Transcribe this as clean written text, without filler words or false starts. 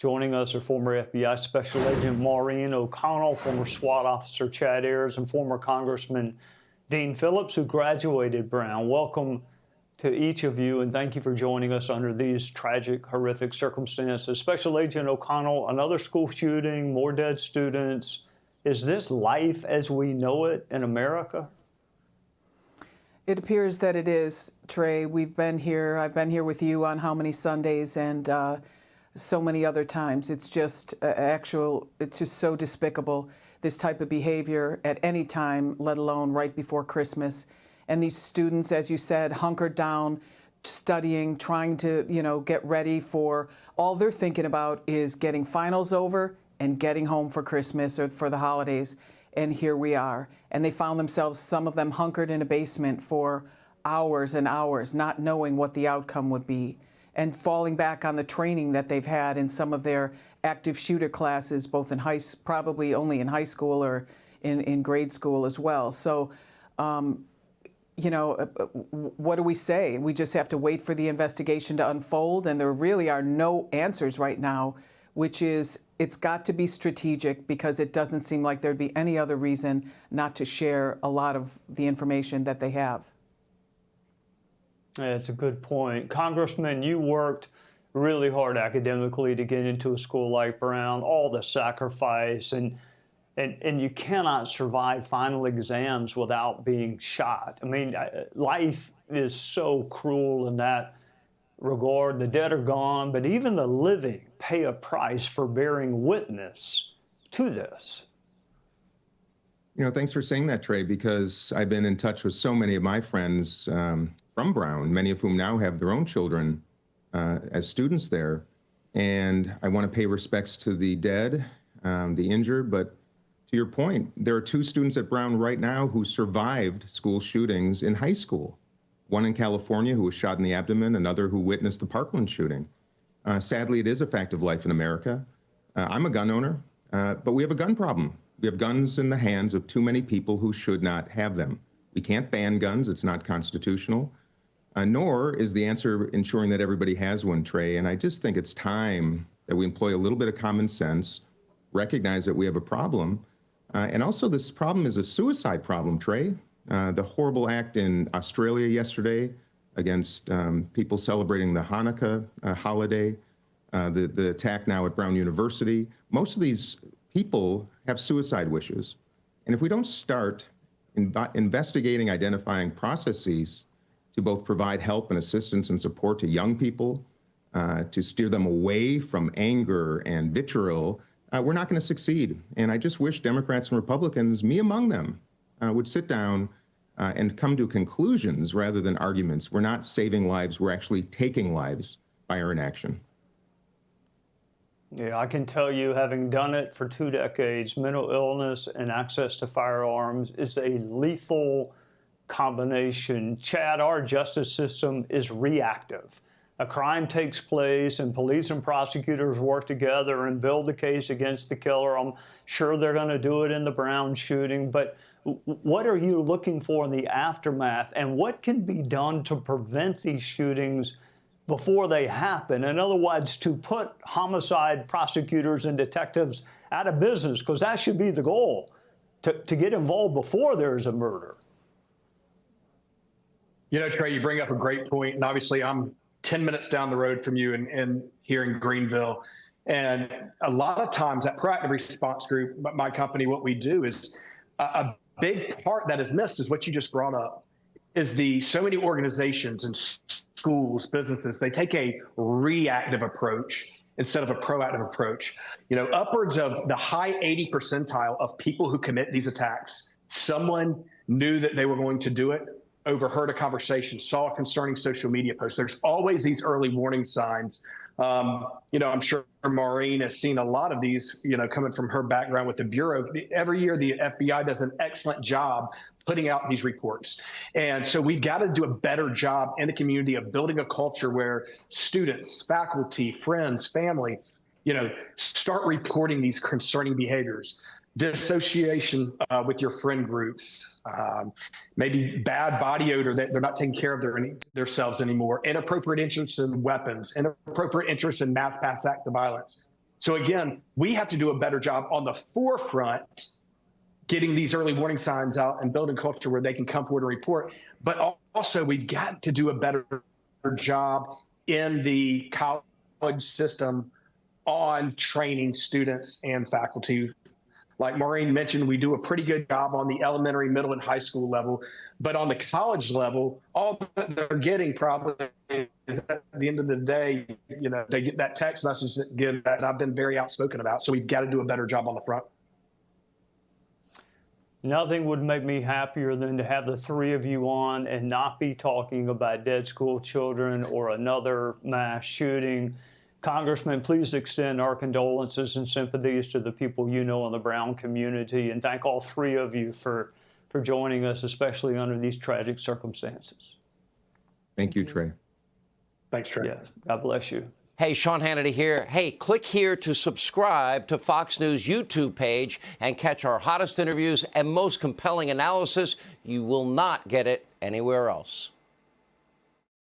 Joining us are former FBI Special Agent Maureen O'Connell, former SWAT officer Chad Ayers, and former Congressman Dean Phillips, who graduated Brown. Welcome to each of you, and thank you for joining us under these tragic, horrific circumstances. Special Agent O'Connell, another school shooting, more dead students. Is this life as we know it in America? It appears that it is, Trey. We've been here. I've been here with you on how many Sundays and so many other times. It's just it's just so despicable, this type of behavior at any time, let alone right before Christmas. And these students, as you said, hunkered down, studying, trying to, get ready for, all they're thinking about is getting finals over and getting home for Christmas or for the holidays. And here we are. And they found themselves, some of them hunkered in a basement for hours and hours, not knowing what the outcome would be, and falling back on the training that they've had in some of their active shooter classes, both in probably only in high school or in grade school as well. So, what do we say? We just have to wait for the investigation to unfold, and there really are no answers right now, which is it's got to be strategic, because it doesn't seem like there'd be any other reason not to share a lot of the information that they have. That's a good point. Congressman, you worked really hard academically to get into a school like Brown, all the sacrifice, and you cannot survive final exams without being shot. I mean, life is so cruel in that regard. The dead are gone, but even the living pay a price for bearing witness to this. Thanks for saying that, Trey, because I've been in touch with so many of my friends from Brown, many of whom now have their own children as students there. And I want to pay respects to the dead, the injured, but to your point, there are two students at Brown right now who survived school shootings in high school. One in California who was shot in the abdomen, another who witnessed the Parkland shooting. Sadly, it is a fact of life in America. I'm a gun owner, but we have a gun problem. We have guns in the hands of too many people who should not have them. We can't ban guns, it's not constitutional, nor is the answer ensuring that everybody has one, Trey. And I just think it's time that we employ a little bit of common sense, recognize that we have a problem, and also this problem is a suicide problem, Trey. The horrible act in Australia yesterday against people celebrating the Hanukkah holiday, the attack now at Brown University. Most of these people have suicide wishes. And if we don't start investigating, identifying processes to both provide help and assistance and support to young people, to steer them away from anger and vitriol, we're not going to succeed. And I just wish Democrats and Republicans, me among them, would sit down and come to conclusions rather than arguments. We're not saving lives, we're actually taking lives by our inaction. Yeah, I can tell you, having done it for 2 decades, mental illness and access to firearms is a lethal combination. Chad, our justice system is reactive. A crime takes place and police and prosecutors work together and build the case against the killer. I'm sure they're going to do it in the Brown shooting, but what are you looking for in the aftermath, and what can be done to prevent these shootings before they happen? In other words, to put homicide prosecutors and detectives out of business, because that should be the goal, to get involved before there's a murder. Trey, you bring up a great point, and obviously I'm 10 minutes down the road from you and here in Greenville. And a lot of times at Proactive Response Group, my company, what we do is a big part that is missed is what you just brought up, is so many organizations and schools, businesses, they take a reactive approach instead of a proactive approach. Upwards of the high 80 percentile of people who commit these attacks, someone knew that they were going to do it, overheard a conversation, saw a concerning social media post. There's always these early warning signs. I'm sure Maureen has seen a lot of these, coming from her background with the Bureau. Every year, the FBI does an excellent job putting out these reports. And so we've got to do a better job in the community of building a culture where students, faculty, friends, family, start reporting these concerning behaviors. Dissociation with your friend groups, maybe bad body odor that they're not taking care of themselves anymore, inappropriate interest in weapons, inappropriate interest in mass acts of violence. So again, we have to do a better job on the forefront, getting these early warning signs out and building culture where they can come forward and report. But also, we've got to do a better job in the college system on training students and faculty. Like Maureen mentioned, we do a pretty good job on the elementary, middle, and high school level. But on the college level, all that they're getting probably is at the end of the day, they get that text message that give that, and I've been very outspoken about. So we've got to do a better job on the front. Nothing would make me happier than to have the three of you on and not be talking about dead school children or another mass shooting. Congressman, please extend our condolences and sympathies to the people you know in the Brown community, and thank all three of you for joining us, especially under these tragic circumstances. Thank you, Trey. Thanks, Trey. Yes, God bless you. Hey, Sean Hannity here. Hey, click here to subscribe to Fox News YouTube page and catch our hottest interviews and most compelling analysis. You will not get it anywhere else.